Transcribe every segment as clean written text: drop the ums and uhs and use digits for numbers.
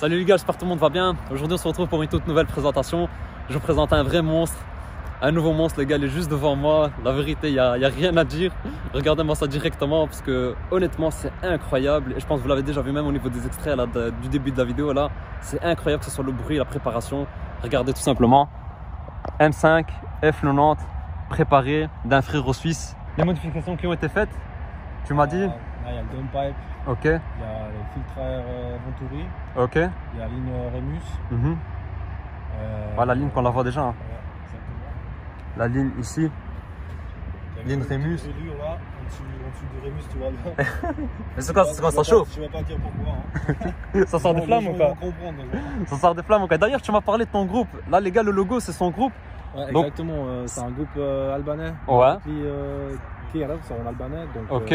Salut les gars, j'espère que tout le monde va bien. Aujourd'hui on se retrouve pour une toute nouvelle présentation. Je vous présente un vrai monstre, un nouveau monstre les gars, il est juste devant moi. La vérité, il y a rien à dire. Regardez-moi ça directement parce que honnêtement c'est incroyable. Et je pense que vous l'avez déjà vu même au niveau des extraits là, du début de la vidéo là. C'est incroyable que ce soit le bruit, la préparation. Regardez tout simplement. M5, F90, préparé d'un frérot suisse. Les modifications qui ont été faites, tu m'as dit? Il y a le downpipe, Ok. il y a le filtre à air Venturi, Ok. il y a la ligne Remus. Voilà la ligne qu'on la voit déjà. Hein. Ouais, exactement. La ligne ici. Il y a Ligne une Remus. petite brûlure là, en dessous du Remus, tu vois bien. Mais c'est quoi, ça chauffe? Je vais pas dire pourquoi. Hein. Ça sort des flammes ou quoi? Comprendre. Ça sort des flammes ou quoi? D'ailleurs, tu m'as parlé de ton groupe. Là, les gars, le logo, c'est son groupe. Ouais, Donc- exactement, c'est un groupe albanais. Ouais. Qui est en albanais. Donc, Ok.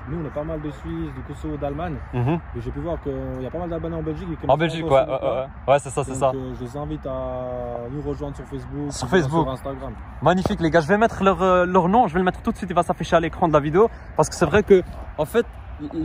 nous, on est pas mal de Suisse, du Kosovo, d'Allemagne. Mhm. Et j'ai pu voir qu'il y a pas mal d'Albanais en Belgique. En Belgique, ouais. Ouais, c'est ça, c'est ça. Je les invite à nous rejoindre sur Facebook, Sur Facebook. sur Instagram. Magnifique, les gars. Je vais mettre leur nom. Je vais le mettre tout de suite. Il va s'afficher à l'écran de la vidéo. Parce que c'est vrai que, en fait,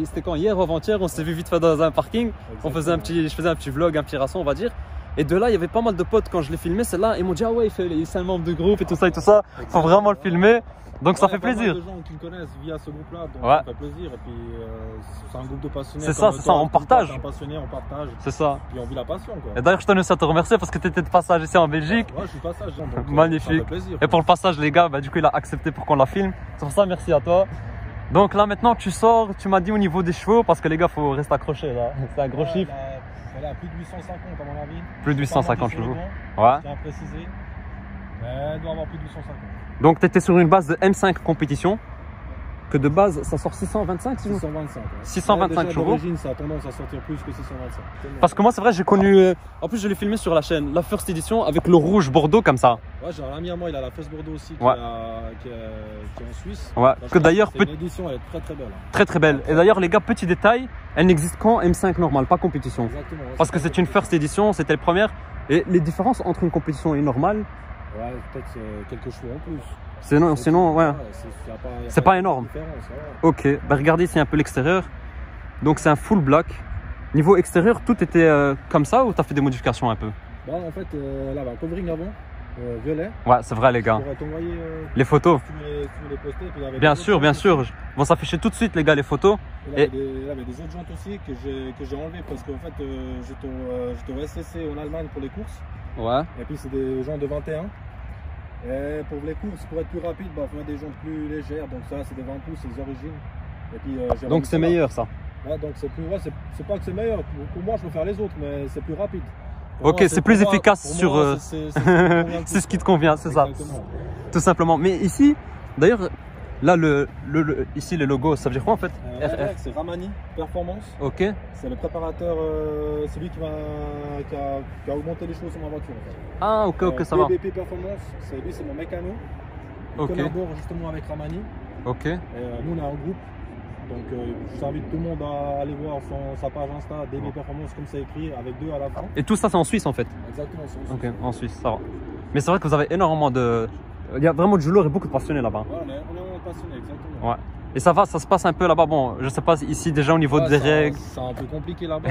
c'était quand hier ou avant-hier, on s'est vu vite fait dans un parking. Je faisais un petit vlog, un petit rasson, on va dire. Et de là, il y avait pas mal de potes quand je l'ai filmé. C'est là, ils m'ont dit, ah ouais, c'est un membre de groupe et tout ça et tout ça. Faut vraiment le filmer. Donc ça fait plaisir. Il y a pas mal de gens qui me connaissent via ce groupe-là, donc Ouais. ça fait plaisir. Et puis c'est un groupe de passionnés. C'est ça, comme c'est toi, ça, on partage. T'es un passionné, on partage. C'est ça. Puis on vit la passion, quoi. Et d'ailleurs, je tenais aussi à te remercier parce que tu étais de passage ici en Belgique. Ouais, je suis passage. Donc, Magnifique. Ça fait plaisir. Et pour le passage, les gars, bah, du coup, il a accepté pour qu'on la filme. C'est pour ça, merci à toi. Donc là, maintenant, tu sors, tu m'as dit au niveau des chevaux, parce que les gars, faut rester accroché là. C'est un gros chiffre. Elle a plus de 850 à mon avis. Plus de 850 chevaux. Ouais. Ouais. Je tiens à préciser. Mais elle doit avoir plus de 850. Donc, tu étais sur une base de M5 compétition. Que de base, ça sort 625 si je me trompe. 625. Ouais. 625 Déjà, chevaux. d'origine, ça a tendance à sortir plus que 625. Parce que moi, c'est vrai, j'ai connu. En plus, je l'ai filmé sur la chaîne, la First Edition avec le rouge Bordeaux comme ça. Ouais, j'ai un ami à moi, il a la Fesse Bordeaux aussi, Ouais. qui est en Suisse. Ouais. Que d'ailleurs, c'est une édition, elle est très très belle. Hein. très très belle. Et d'ailleurs, les gars, petit détail, elle n'existe qu'en M5 normal, pas compétition. Exactement. Ouais, Parce que c'est une First Edition, c'était le première. Et les différences entre une compétition et une normale, Ouais, peut-être quelques chevaux en plus. sinon, ouais. C'est pas énorme. Ouais. Ok, bah regardez ici un peu l'extérieur. Donc c'est un full black. Niveau extérieur, tout était comme ça ou t'as fait des modifications un peu? Bah, en fait, là, covering avant, violet. Ouais, c'est vrai les Je gars. pourrais t'envoyer Les photos. si tu veux les poster. Puis il y avait Bien des sûr, autres bien jantes sûr. aussi. Vont s'afficher tout de suite les gars les photos. Et là, Et- il y avait des autres jantes aussi que j'ai enlevées parce qu'en fait, j'étais au SCC en Allemagne pour les courses. Ouais. Et puis, c'est des jantes de 21. Et pour les courses, pour être plus rapide, bah, faut mettre des jantes plus légères. Donc, ça, c'est des 20 pouces, c'est les origines. Et puis, j'ai Donc remis c'est ça là. meilleur ça. Ouais, donc c'est plus. Ouais, c'est pas que c'est meilleur. Pour moi, je peux faire les autres, mais c'est plus rapide. Pour Ok, moi, c'est plus pour moi- efficace pour sur, moi, c'est c'est ce qui te convient, c'est ça. Exactement. Tout simplement. Mais ici, d'ailleurs, là ici le logo, ça veut dire quoi en fait? RR, c'est Ramani Performance. Ok. C'est le préparateur, c'est lui qui a augmenté les choses sur ma voiture. En fait. Ah ok, ok, ça va. BBP Performance, lui, c'est mon mécano. Il Ok. collabore justement avec Ramani. Ok. Et, nous, on est un groupe. Donc, j'invite tout le monde à aller voir sa page Insta, DB Performance, comme c'est écrit, avec 2 à la fin. Et tout ça c'est en Suisse en fait. Exactement, c'est Ok, en Suisse, ça va. Mais c'est vrai que vous avez énormément de... Il y a vraiment du lourd et beaucoup de passionnés là-bas. Ouais, on est passionnés, exactement. Ouais. Et ça va, ça se passe un peu là-bas. Bon, je sais pas ici déjà au niveau Ouais, des règles. C'est un peu compliqué là-bas.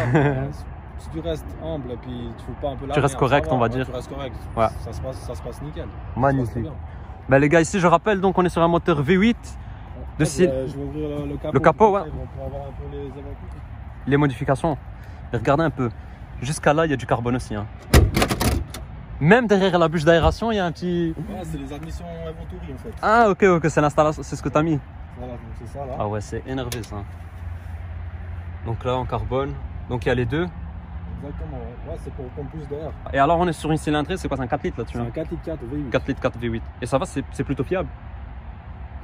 Si tu restes humble et puis tu fous pas un peu la Tu restes merde, correct, ça va, on va ouais, dire. Tu restes correct. Ouais. Ça se passe nickel. Magnifique. Ça se passe bien. Ben les gars, ici je rappelle, donc on est sur un moteur V8 de style. Je vais ouvrir le capot. Le capot, ouais. Pour avoir un peu les évacuations. Les modifications. Et regardez un peu. Jusqu'à là, il y a du carbone aussi. Hein. Même derrière la bûche d'aération, il y a un petit. Ouais, c'est les admissions Venturi en fait. Ah ok, ok, c'est l'installation, c'est ce que tu as mis. Voilà, donc c'est ça là. Ah ouais, c'est énervé ça. Donc là en carbone, donc il y a les deux. Exactement, ouais, c'est pour prendre plus d'air. Et alors on est sur une cylindrée, c'est quoi, c'est un 4 litres là-dessus? C'est Hein un 4 litres 4 V8. 4 litres 4 V8. Et ça va, c'est plutôt fiable?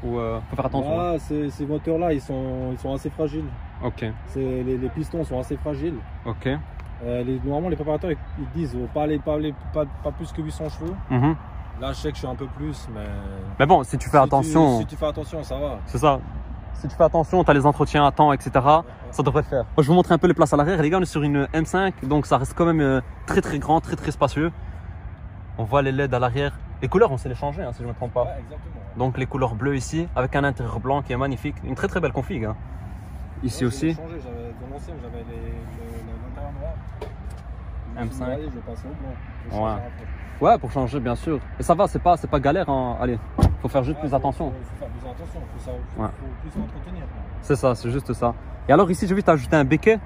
Ou faut faire attention? Ah, ces moteurs là, ils sont assez fragiles. Ok, Les pistons sont assez fragiles. ok. Normalement, les préparateurs ils disent pas plus que 800 chevaux. Mhm. Là, je sais que je suis un peu plus, mais. Mais bon, si tu fais attention, Si tu fais attention, ça va. c'est ça. Si tu fais attention, tu as les entretiens à temps, etc. Ça devrait le faire. Moi, je vous montre un peu les places à l'arrière. Les gars, on est sur une M5, donc ça reste quand même très très grand, très très spacieux. On voit les LED à l'arrière. Les couleurs, on sait les changer, hein, si je ne me trompe pas. Ouais, exactement. Donc les couleurs bleues ici, avec un intérieur blanc qui est magnifique. Une très très belle config. Hein. Ici Ouais, aussi. Dans l'ancienne, j'avais l'intérieur noir. Je me suis dit, M5. allez, je vais passer au blanc. Je vais Ouais. changer après. Ouais, pour changer, bien sûr. Et ça va, c'est pas galère. Hein. Allez, faut faire juste Ouais, plus faut attention. faire plus attention, faut Ouais. plus s'entretenir. C'est ça, c'est juste ça. Et alors ici, j'ai vu t'ajouter un béquet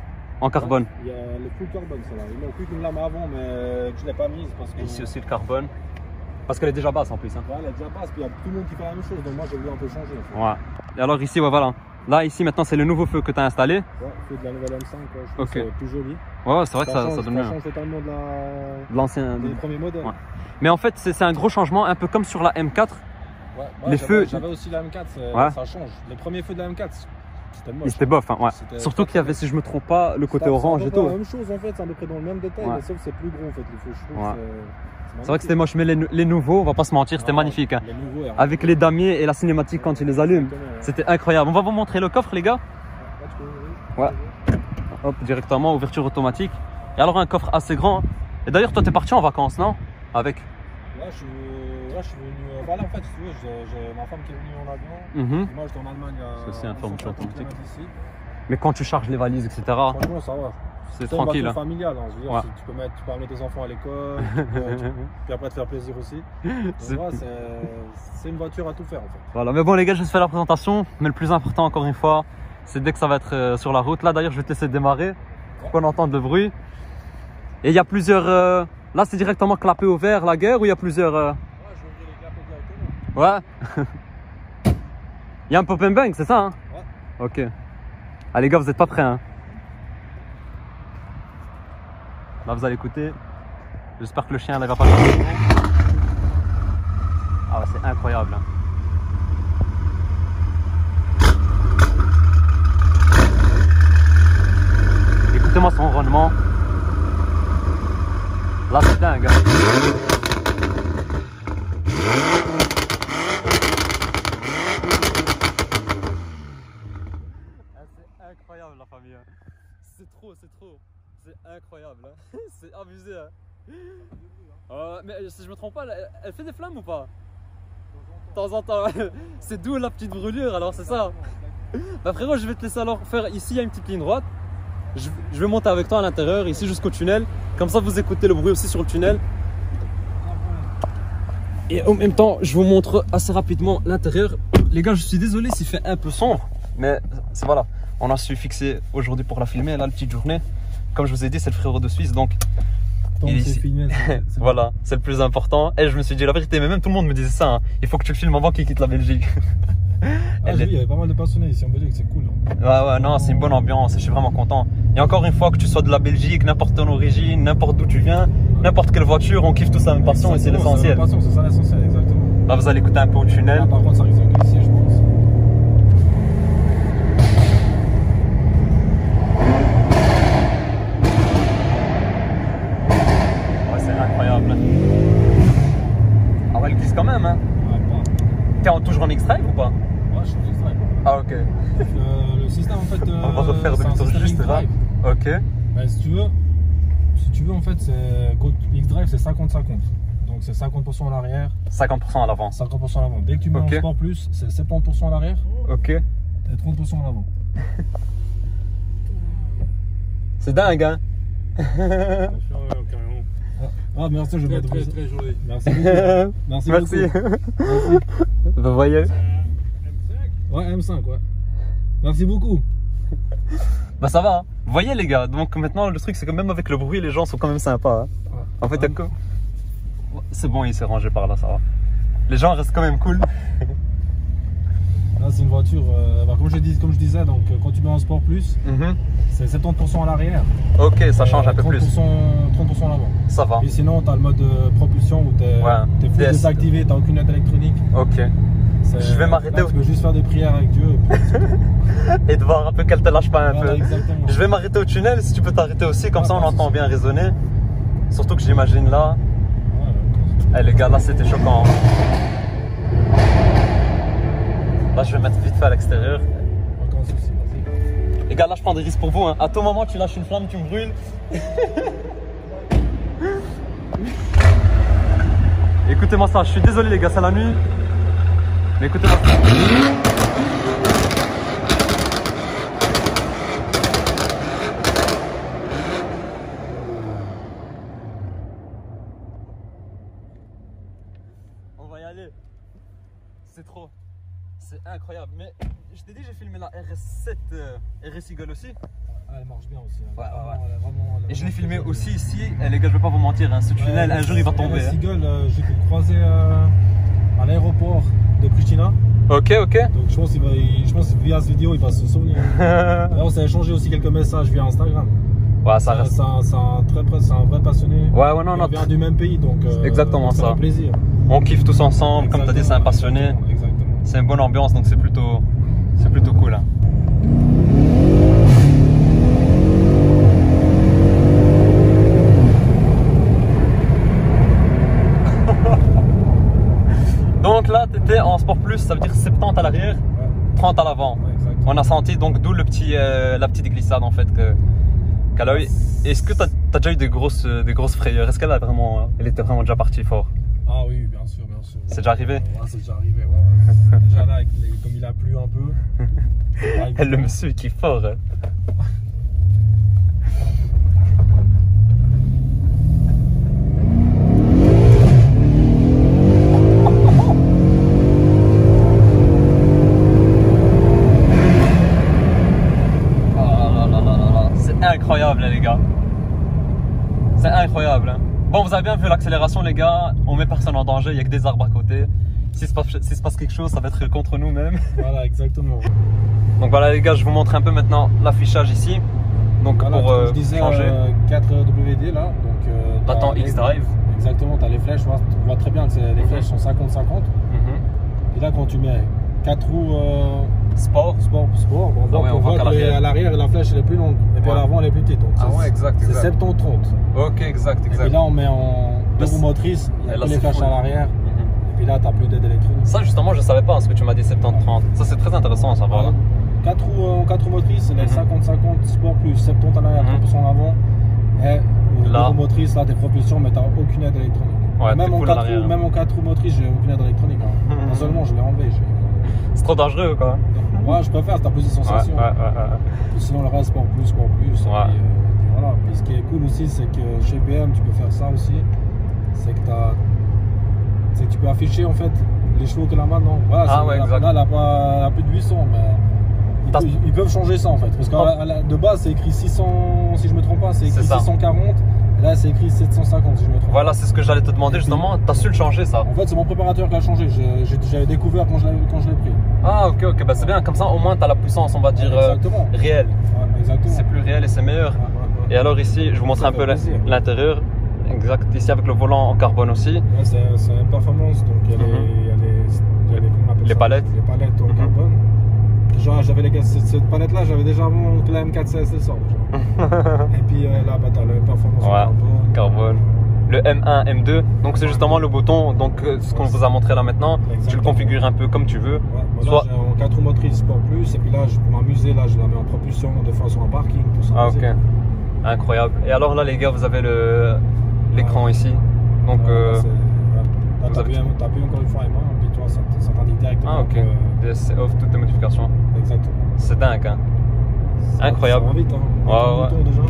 en carbone. Il y a le full carbone, ça là. Ils m'ont pris une lame avant, mais je ne l'ai pas mise parce que. Et ici aussi le carbone. Parce qu'elle est déjà basse en plus. Hein. Ouais, elle est déjà basse, puis il y a tout le monde qui fait la même chose, donc moi j'ai voulu un peu changer. En fait. Ouais. Et alors ici, ouais, voilà. Là, ici, maintenant, c'est le nouveau feu que tu as installé. Ouais, feu de la nouvelle M5, quoi. Je trouve Ok. que c'est plus joli. Ouais, c'est vrai que ça change, donne mieux. Ça change totalement De l'ancien. des premiers modèles. Ouais. Mais en fait, c'est un gros changement, un peu comme sur la M4. Ouais, Les feux- J'avais aussi la M4, Ouais. ça change. Les premiers feux de la M4, c'était moche. C'était bof, hein, ouais. C'était Surtout qu'il y avait, si je me trompe pas, le côté orange et C'est tout. la même chose en fait, c'est à peu près dans le même détail, Ouais. mais sauf que c'est plus gros en fait, les feux. Je trouve Ouais. c'est C'est vrai que c'était moche, mais les nouveaux, on va pas se mentir, c'était magnifique. Hein. Les nouveaux, ouais. Avec les damiers et la cinématique quand ils les allument, Exactement, ouais. c'était incroyable. On va vous montrer le coffre, les gars. Là, tu peux- Ouais. Hop, directement, ouverture automatique. Et alors, un coffre assez grand. Et d'ailleurs, toi, t'es parti en vacances, non? Avec. Là, je suis venu. Voilà, en fait, si tu veux, j'ai ma femme qui est venue en avion. Mhm. Moi, j'étais en Allemagne à. C'est aussi un forme de 150 automatique. km ici. Mais quand tu charges les valises, etc., Franchement, ça va. c'est C'est tranquille. une Hein. voiture familiale, hein. Je veux dire, Ouais. tu peux amener tes enfants à l'école, puis après te faire plaisir aussi. C'est- Donc, ouais, c'est une voiture à tout faire en fait. Voilà, mais bon, les gars, je vais faire la présentation. Mais le plus important, encore une fois, c'est dès que ça va être sur la route. Là, d'ailleurs, je vais te laisser démarrer pour qu'on entende le bruit. Et il y a plusieurs. Là, c'est directement clapé au vert, la guerre, ou il y a plusieurs. Ouais, je vais ouvrir les clapets directement. Ouais. Il y a un pop and bang, c'est ça, hein? Ouais. Ok. Ah, les gars, vous n'êtes pas prêts, hein? Là, vous allez écouter. J'espère que le chien, là, il va pas le faire. Ah ouais, c'est incroyable. Hein. Écoutez-moi son ronronnement. Là, c'est dingue. Hein. Ah, c'est incroyable, la famille. Hein. C'est trop. C'est incroyable. Hein. C'est abusé. Hein. Mais si je me trompe pas, elle fait des flammes ou pas? De temps en temps. C'est d'où la petite brûlure, alors c'est ça? Bah frérot, je vais te laisser alors faire. Ici, il y a une petite ligne droite. Je vais monter avec toi à l'intérieur, ici jusqu'au tunnel. Comme ça, vous écoutez le bruit aussi sur le tunnel. Et en même temps, je vous montre assez rapidement l'intérieur. Les gars, je suis désolé s'il fait un peu sombre. Mais voilà, on a su fixer aujourd'hui pour la filmer, là, la petite journée. Comme je vous ai dit, c'est le frérot de Suisse, donc il est ici. Filmé, Voilà, c'est le plus important. Et je me suis dit la vérité, mais même tout le monde me disait ça. Hein. Il faut que tu le filmes avant qu'il quitte la Belgique. Ah, il y avait pas mal de passionnés ici en Belgique, c'est cool. Hein. Ouais, non, c'est une bonne ambiance et je suis vraiment content. Et encore une fois, que tu sois de la Belgique, n'importe ton origine, n'importe d'où tu viens, n'importe quelle voiture, on kiffe tous la même passion et c'est l'essentiel. C'est ça l'essentiel, exactement. Là, vous allez écouter un peu au tunnel. Là, par contre, ça risque de glisser, je pense. Ouais, c'est incroyable. Ah ouais, elle glisse quand même, hein. Ouais, pas. T'es toujours en X-Drive ou pas? Ouais, je suis extrait. Ah, ok. Le système, en fait. On va refaire c'est un demi-tour système juste là. X-Drive. Ok. Ouais, si tu veux, en fait, X-Drive, c'est 50-50. Donc, c'est 50% à l'arrière, 50% à l'avant. 50% à l'avant. Dès que tu mets Ok. en Sport Plus, c'est 70% à l'arrière Ok. et 30% à l'avant. C'est dingue, hein. Ah, merci, je vais Très, mettre très joli. Merci beaucoup. Merci beaucoup. Merci. Vous voyez? Ouais, M5, ouais. Merci beaucoup. Bah ça va, hein. Vous voyez les gars, donc maintenant le truc c'est que même avec le bruit les gens sont quand même sympas. Hein. Ouais. En fait il y a que... C'est bon, il s'est rangé par là, ça va. Les gens restent quand même cool. Là, c'est une voiture, comme je disais, donc quand tu mets en Sport Plus, c'est 70% à l'arrière. Ok, ça change un peu 30%, plus. 30% à l'avant. Ça va. Et sinon, tu as le mode propulsion où tu es, Ouais. full DS. désactivé, tu n'as aucune aide électronique. Ok. Je vais m'arrêter là, tu peux juste faire des prières avec Dieu. Et puis, Et de voir un peu qu'elle te lâche pas un voilà, peu. exactement. Je vais m'arrêter au tunnel, si tu peux t'arrêter aussi, comme Ah, ça on pas de entend souci. bien résonner. Surtout que j'imagine là. Ouais, Eh les gars, là c'était choquant. Là je vais mettre vite fait à l'extérieur. aucun souci, vas-y. Les gars, là je prends des risques pour vous. Hein. À tout moment tu lâches une flamme, tu me brûles. Écoutez-moi ça, je suis désolé les gars, c'est la nuit. Mais écoutez-moi ça. aller. C'est trop. C'est incroyable. Mais je t'ai dit, j'ai filmé la RS7 RS Eagle aussi. Ah, elle marche bien aussi. Ouais. Elle Et je l'ai filmé aussi ici. Et les gars, je vais pas vous mentir, hein, ce tunnel, un jour il va tomber. RS Eagle, j'ai croisé à l'aéroport de Pristina. Ok. Donc je pense que via cette vidéo, il va se souvenir. Là, on s'est échangé aussi quelques messages via Instagram. Ouais, ça reste. C'est un vrai passionné. Ouais, non, il vient du même pays, donc exactement ça. fait plaisir. On kiffe tous ensemble, Exactement, comme tu as dit, c'est un passionné. Exactement. C'est une bonne ambiance, donc c'est plutôt cool. Hein. Donc là, tu étais en Sport Plus, ça veut dire 70 à l'arrière, 30 à l'avant. Ouais, on a senti donc d'où la petite glissade en fait qu'elle a eu. Est-ce que tu as déjà eu des grosses frayeurs? Est-ce qu'elle était vraiment déjà partie fort? Ah oui, bien sûr. C'est déjà arrivé? Ouais, c'est déjà arrivé. Ouais. Déjà là, comme il a plu un peu. Elle le monsieur qui est fort. Hein. Incroyable les gars, c'est incroyable. Hein. Bon, vous avez bien vu l'accélération les gars, on met personne en danger, il n'y a que des arbres à côté. S'il se passe quelque chose, ça va être contre nous-mêmes. Voilà, exactement. Donc voilà les gars, je vous montre un peu maintenant l'affichage ici. Donc voilà, pour je disais, changer. 4WD là, donc t'attends X-Drive. Exactement, tu as les flèches, on voit très bien que les flèches sont 50-50. Et là quand tu mets 4 roues Sport, bon, on voit qu'à l'arrière la flèche elle est plus longue et puis à l'avant elle est plus petite. Donc c'est 70-30. Ok, exact. Et puis là on met en 2 roues motrices, il y a que les flèches à l'arrière. Et puis là tu n'as plus d'aide électronique. Ça justement je savais pas ce que tu m'as dit 70-30. Ça c'est très intéressant à savoir. Voilà. 4 roues motrices, c'est les 50-50 Sport Plus, 70 à l'arrière, 30% en avant. Et 2 roues motrices, là tes propulsions mais tu n'as aucune aide électronique. Ouais, même en 4 roues motrices j'ai aucune aide électronique. Hein. Seulement je l'ai enlevé. C'est trop dangereux quoi. Ouais, je préfère, t'as plus de sensations. Sinon, le reste, Sport Plus. Et puis voilà. Puis ce qui est cool aussi, c'est que chez BM, tu peux faire ça aussi. C'est que tu peux afficher en fait les chevaux qu'elle a maintenant. Voilà, là, elle a plus de 800, mais ils peuvent changer ça en fait. Parce que de base, c'est écrit 600, si je me trompe pas, c'est écrit 640. Et là, c'est écrit 750 si je me trompe. Voilà, c'est ce que j'allais te demander justement. Tu as su le changer ça? En fait, c'est mon préparateur qui a changé. J'avais découvert quand je l'ai pris. Ah, ok, bah c'est bien. Comme ça, au moins, tu as la puissance, on va dire, réelle. Ouais, exactement. C'est plus réel et c'est meilleur. Et alors, ici, je vous montre un peu l'intérieur. Exact. Ici, avec le volant en carbone aussi. Ouais, c'est une performance. Donc, il y a les palettes. Les palettes en carbone. Genre, cette palette là, j'avais déjà avant que la M4 CS sort déjà. Et puis là, bah, t'as la performance en carbone. Le M1, M2, donc c'est justement le bouton, donc ce qu'on vous a montré là maintenant. Exactement. Tu le configures un peu comme tu veux. Ouais, là, j'ai en 4 roues motrices Sport Plus, et puis là, pour m'amuser, là, je la mets en propulsion de façon en parking. Pour ah ok, incroyable. Et alors là les gars, vous avez l'écran ici. Donc là, t'appuies encore une fois Emma, puis toi, ça t'indique directement. Ah ok, c'est off toutes tes modifications. Exactement. C'est dingue hein. Incroyable. Ça va vite, hein. Un bouton déjà.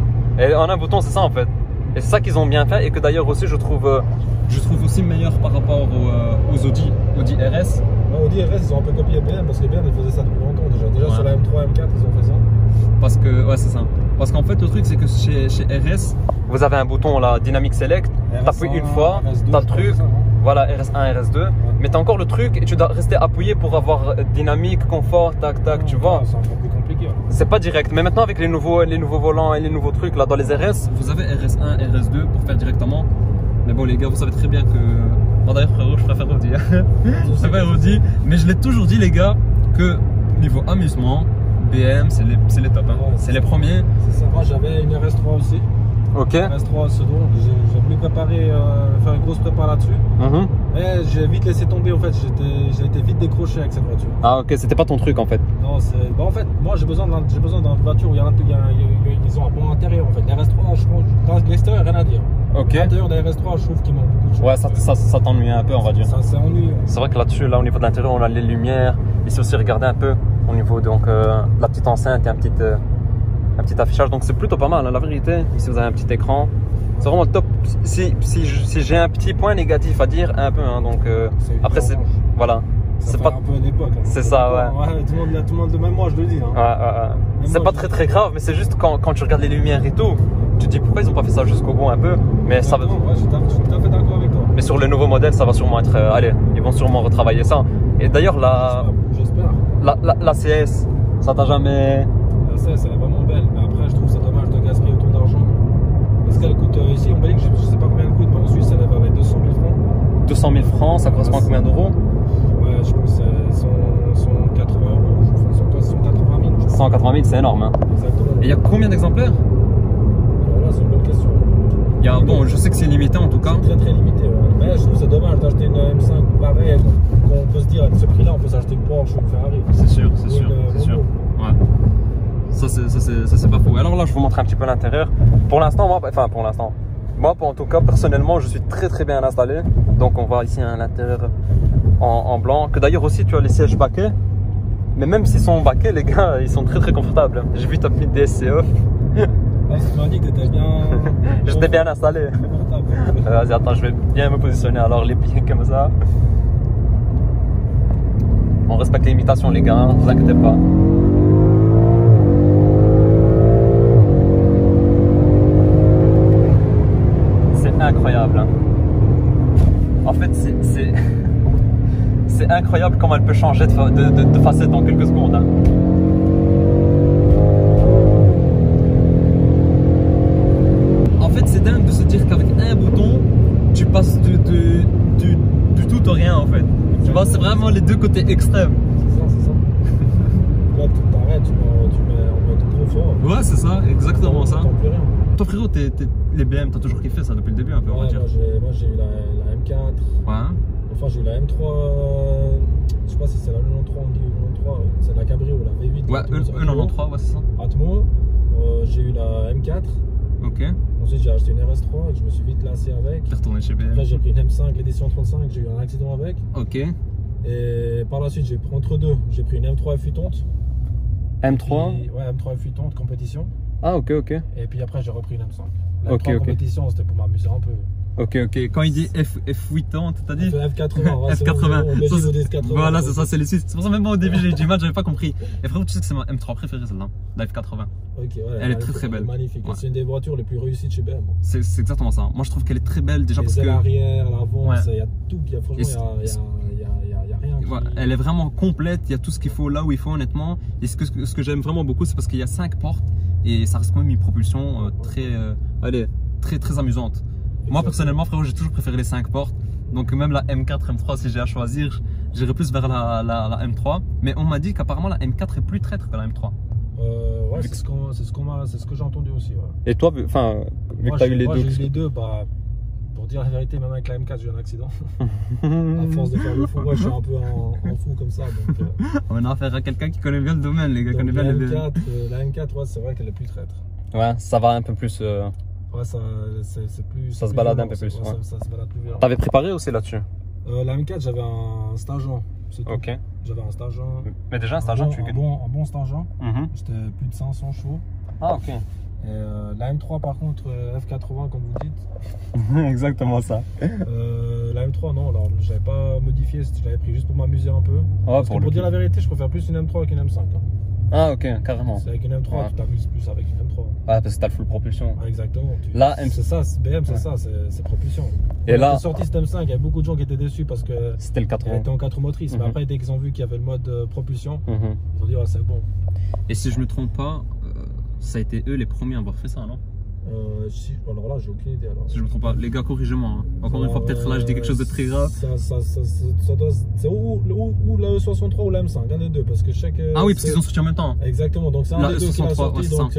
Et on a un bouton, c'est ça en fait. Et c'est ça qu'ils ont bien fait et que d'ailleurs aussi je trouve aussi meilleur par rapport aux Audi RS. Audi RS ils ont un peu copié BM parce que BM ils faisaient ça depuis longtemps déjà sur la M3, M4 ils ont fait ça. Parce que ouais c'est ça. Parce qu'en fait le truc c'est que chez RS vous avez un bouton là Dynamic Select, t'appuies une fois, t'as le truc, voilà RS1, RS2, mais t'as encore le truc et tu dois rester appuyé pour avoir dynamique, confort, tac tac, tu vois. C'est un peu plus compliqué. C'est pas direct, mais maintenant avec les nouveaux volants et les nouveaux trucs là dans les RS, vous avez RS1, RS2 pour faire directement. Mais bon les gars, vous savez très bien que... Bon d'ailleurs frérot, je préfère Audi. Je préfère Audi, mais je l'ai toujours dit les gars, que niveau amusement, BM c'est les top, hein. C'est les premiers. C'est ça, moi j'avais une RS3 aussi. Ok. RS3 ce don, j'ai voulu préparer, faire une grosse prépa là-dessus. Mais j'ai vite laissé tomber en fait, j'ai été vite décroché avec cette voiture. Ah ok, c'était pas ton truc en fait. Non, bah, en fait, moi j'ai besoin d'une voiture où ils ont un bon intérieur en fait. Les RS3, je trouve, dans l'extérieur, rien à dire. Ok. L'intérieur des RS3, je trouve qu'il manque beaucoup de choses. Ouais, ça t'ennuie un peu, on va dire. Ça, c'est ennuyeux. C'est vrai que là-dessus, là au niveau de l'intérieur, on a les lumières. Ici aussi, regardez un peu au niveau de la petite enceinte et un petit affichage. Donc c'est plutôt pas mal, hein, la vérité. Ici, vous avez un petit écran. C'est vraiment le top. Si j'ai un petit point négatif à dire, un peu, hein, donc après c'est voilà. C'est pas un peu une époque. Hein. C'est ça, ouais. Tout le monde, même moi, je le dis. Hein. Ouais. C'est pas très grave, mais c'est juste quand tu regardes les lumières et tout, tu te dis pourquoi ils ont pas fait ça jusqu'au bout un peu. Mais ça va. Ouais, je suis tout à fait d'accord avec toi. Mais sur le nouveau modèle, ça va sûrement être. Allez, ils vont sûrement retravailler ça. Et d'ailleurs, j'espère. La CS, ça t'a jamais. La CS, elle est vraiment belle. Mais après, je trouve ça dommage de gaspiller autant d'argent. Parce qu'elle coûte ici en Belgique, je sais pas combien elle coûte, mais en Suisse, elle va avec 200 000 francs. 200 000 francs, ça correspond à combien d'euros? Ouais, je pense que c'est 180 euros. Je pense 180 000. 180 000, c'est énorme. Hein. Exactement. Et il y a combien d'exemplaires? Alors là, c'est une bonne question. Bon, je sais que c'est limité en tout cas. C'est très limité. Ouais. Mais je trouve que c'est dommage d'acheter une M5 pareille. On peut se dire, avec ce prix-là, on peut s'acheter une Porsche ou une Ferrari. C'est sûr, c'est sûr. Ouais. Ça, c'est pas faux. Alors là, je vous montre un petit peu l'intérieur. Pour l'instant, moi, en tout cas, personnellement, je suis très bien installé. Donc, on voit ici un intérieur en blanc. Que d'ailleurs aussi, tu as les sièges baquets. Mais même s'ils sont baquets, les gars, ils sont très confortables. J'ai vu ta petite DSCE. Tu m'as dit que t'étais bien. J'étais bien installé. Vas-y, attends, je vais bien me positionner. Alors, les pieds comme ça. On respecte l'imitation, les gars, hein, ne vous inquiétez pas. C'est incroyable. Hein. En fait, c'est incroyable comment elle peut changer de facette en quelques secondes. Hein. En fait, c'est dingue de se dire qu'avec un bouton, tu passes du tout au rien en fait. Tu vois, c'est vraiment les deux côtés extrêmes. C'est ça. Là, tu t'arrêtes, tu mets en mode confort. Ouais, c'est ça, exactement ça. Plus rien. Toi frérot, les BM, t'as toujours kiffé ça depuis le début un peu, on va dire. Moi j'ai eu la M4. Ouais. Enfin, j'ai eu la M3. Je sais pas si c'est la 93, on dit 93. C'est la Cabrio, la V8. Ouais, E93, ouais, c'est ça. Atmo. J'ai eu la M4. Ok. Ensuite, j'ai acheté une RS3 et je me suis vite lassé avec. T'es retourné chez BM. Après, j'ai pris une M5, l'édition 35, j'ai eu un accident avec. Ok. Et par la suite, j'ai pris entre deux. J'ai pris une M3 F8. M3 puis, ouais, M3 F8 compétition. Ah, ok. Et puis après, j'ai repris une M5. La ok. compétition, c'était pour m'amuser un peu. Ok. Quand il dit F80, t'as dit F80, ouais, F80. Voilà, c'est ça, c'est les Suisses. C'est pour ça même moi au début j'ai eu du mal, j'avais pas compris. Et frérot, tu sais que c'est ma M3 préférée celle-là, la F80. Ok, ouais, elle est très belle. Magnifique. Ouais. C'est une des voitures les plus réussies de chez BM. C'est exactement ça. Moi je trouve qu'elle est très belle déjà parce que. L'arrière, l'avant, il y a tout. Franchement, il y a rien. Voilà, elle est vraiment complète, il y a tout ce qu'il faut là où il faut honnêtement. Et ce que j'aime vraiment beaucoup, c'est parce qu'il y a 5 portes et ça reste quand même une propulsion très amusante. Moi personnellement frérot, j'ai toujours préféré les 5 portes. Donc même la M4, M3 si j'ai à choisir, j'irais plus vers la M3. Mais on m'a dit qu'apparemment la M4 est plus traître que la M3. Ouais, c'est ce que j'ai entendu aussi. Ouais. Et toi, vu que tu as eu les deux. J'ai eu les deux, pour dire la vérité, même avec la M4, j'ai eu un accident. À force de faire le fou, moi je suis un peu en fou comme ça. Donc, on a affaire à quelqu'un qui connaît bien le domaine, les gars. Connaît bien la M4, ouais, c'est vrai qu'elle est plus traître. Ouais, ça va un peu plus. Ouais, c'est plus. Ça se balade un peu plus. Ouais. Ça se balade plus vite. T'avais préparé aussi là-dessus? La M4, j'avais un stageant. Ok. J'avais un stageant. Mais déjà, un stageant, un bon stageant. J'étais plus de 500 chevaux. Ah, ok. Et la M3, par contre, F80, comme vous dites. Exactement ça. La M3, non, alors j'avais pas modifié, je l'avais pris juste pour m'amuser un peu. Ah, pour dire la vérité, je préfère plus une M3 qu'une M5. Hein. Ah, ok, carrément. C'est avec une M3, tu t'amuses plus avec une M3. Ouais, parce que t'as le full propulsion. Ah, exactement. Là, c'est ça, BM, c'est ça, c'est propulsion. Et là, quand sorti cette M5, il y a beaucoup de gens qui étaient déçus parce que c'était le 80. Elle était en 4 motrices. Mais après, dès qu'ils ont vu qu'il y avait le mode propulsion, ils ont dit, c'est bon. Et si je me trompe pas, ça a été eux les premiers à avoir fait ça, non? Alors là, j'ai aucune idée. Alors. Si je me trompe pas, les gars, corrigez-moi. Hein. Encore une fois, peut-être là, je dis quelque chose de très grave. Ça doit. C'est ou la E63 ou la M5, un des deux. Parce que chaque. Ah oui, parce qu'ils ont sorti en même temps. Exactement, donc c'est un des deux qui l'a sorti. Donc,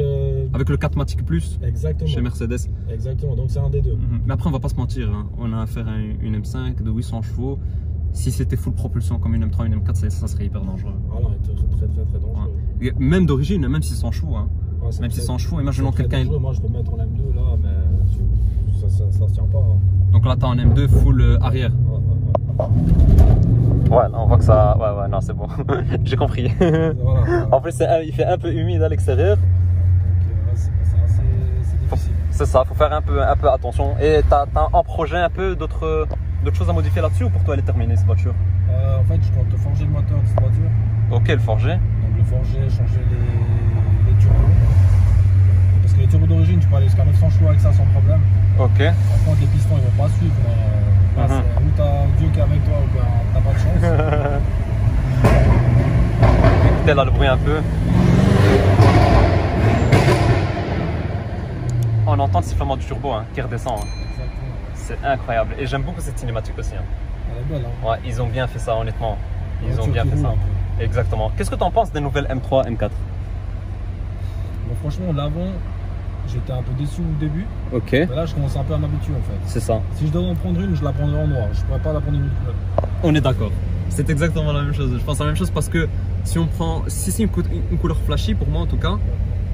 avec le 4matic Plus. Exactement. Chez Mercedes. Exactement, donc c'est un des deux. Mais après, on va pas se mentir. Hein. On a affaire à une M5 de 800 chevaux. Si c'était full propulsion comme une M3, une M4, ça serait hyper dangereux. Ah non, très dangereux. Ouais. Même d'origine, même 600 chevaux. Hein. Ouais, même 600 chevaux, imaginons quelqu'un. Moi, je peux mettre en M2 là, mais ça se tient pas. Hein. Donc là, t'as en M2 full arrière. Ouais, là, on voit que ça. Ouais, non, c'est bon. J'ai compris. Voilà. En plus, il fait un peu humide à l'extérieur. Donc, c'est difficile. C'est ça, faut faire un peu attention. Et t'as un projet un peu d'autres choses à modifier là-dessus ou pour toi elle est terminée cette voiture? En fait, je compte forger le moteur de cette voiture. Ok, le forger. Donc le forger, changer les turbos. Parce que les turbos d'origine, tu peux aller jusqu'à 900 chevaux avec ça sans problème. Ok. Par contre, les pistons ils vont pas suivre. Là, ou t'as un Dieu qui est avec toi ou bien t'as pas de chance. Écoutez là le bruit un peu. On entend le sifflement du turbo hein, qui redescend. Hein. C'est incroyable. Et j'aime beaucoup cette cinématique aussi. Hein. Elle est belle. Hein. Ouais, ils ont bien fait ça honnêtement. Ils ont bien fait ça. Exactement. Qu'est-ce que tu en penses des nouvelles M3, M4? Bon, franchement, l'avant, j'étais un peu déçu au début. Ok. Mais là, je commence un peu à m'habituer en fait. C'est ça. Si je dois en prendre une, je la prendrai en noir. Je pourrais pas la prendre une autre couleur. On est d'accord. C'est exactement la même chose. Je pense la même chose parce que si on prend, si c'est une couleur flashy, pour moi en tout cas,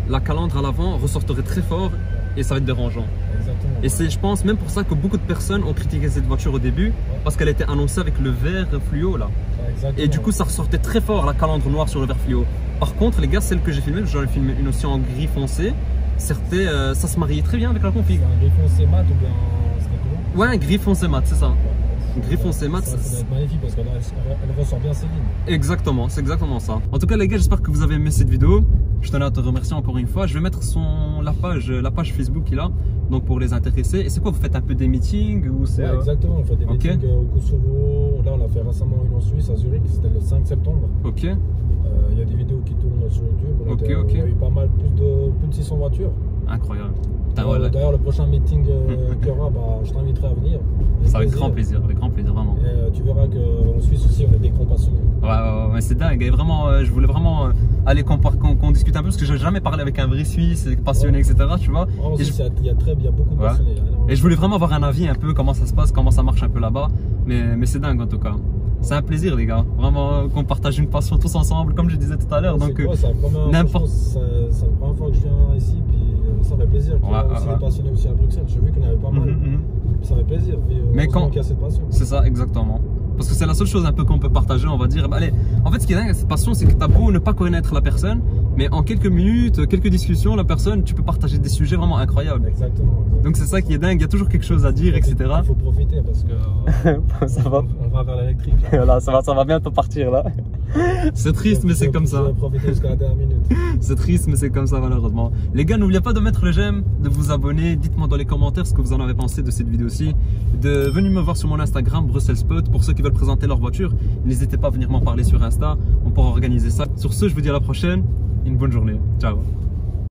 la calandre à l'avant ressortirait très fort et ça va être dérangeant. Exactement. Et c'est, je pense, même pour ça que beaucoup de personnes ont critiqué cette voiture au début, parce qu'elle était annoncée avec le vert fluo là. Exactement. Et du coup, ça ressortait très fort la calandre noire sur le vert fluo. Par contre, les gars, celle que j'ai filmée, j'en ai filmé une aussi en gris foncé, ça se mariait très bien avec la config. Un gris foncé mat ou bien c'était comment? Ouais, un gris foncé mat, c'est ça. Gris foncé mat. Ça va être magnifique parce qu'elle ressort bien ses lignes. Exactement, c'est exactement ça. En tout cas les gars, j'espère que vous avez aimé cette vidéo. Je tenais à te remercier encore une fois. Je vais mettre la page Facebook qu'il a, donc pour les intéresser. Et c'est quoi, vous faites un peu des meetings ou c'est... Ouais, exactement, on fait des meetings au Kosovo. Là on a fait récemment une en Suisse, à Zurich, c'était le 5 septembre. Ok. Il y a des vidéos qui tournent sur YouTube. On a eu pas mal, plus de 600 voitures. Incroyable. D'ailleurs, le prochain meeting qu'il y aura, je t'inviterai à venir. Avec grand plaisir, vraiment. Et tu verras qu'en Suisse aussi, on est des grands passionnés. Ouais, c'est dingue. Et vraiment, je voulais vraiment aller qu'on discute un peu parce que je n'ai jamais parlé avec un vrai Suisse passionné, etc. Tu vois. Il y a beaucoup de passionnés. Et je voulais vraiment avoir un avis un peu, comment ça se passe, comment ça marche un peu là-bas. Mais c'est dingue en tout cas. C'est un plaisir les gars, vraiment qu'on partage une passion tous ensemble comme je disais tout à l'heure. Donc c'est la première fois que je viens ici, puis ça fait plaisir qu'il y ait aussi des passionnés aussi à Bruxelles. J'ai vu qu'il y en avait pas mal, ça fait plaisir. Mais quand qu'il y a cette passion. C'est ça, exactement. Parce que c'est la seule chose un peu qu'on peut partager, on va dire. Allez, en fait ce qui est dingue avec cette passion, c'est que t'as beau ne pas connaître la personne, mais en quelques minutes, quelques discussions, la personne, tu peux partager des sujets vraiment incroyables. Exactement. Donc c'est ça qui est dingue, il y a toujours quelque chose à dire, etc. Il faut profiter parce que ça va. On va vers l'électrique. Là, ça va bientôt partir là. C'est triste, mais c'est comme ça. Profiter jusqu'à la dernière minute. C'est triste, mais c'est comme ça malheureusement. Les gars, n'oubliez pas de mettre le j'aime, de vous abonner. Dites-moi dans les commentaires ce que vous en avez pensé de cette vidéo-ci. De venir me voir sur mon Instagram, Bruxelles Spot. Pour ceux qui veulent présenter leur voiture, n'hésitez pas à venir m'en parler sur Insta. On pourra organiser ça. Sur ce, je vous dis à la prochaine. Une bonne journée. Ciao.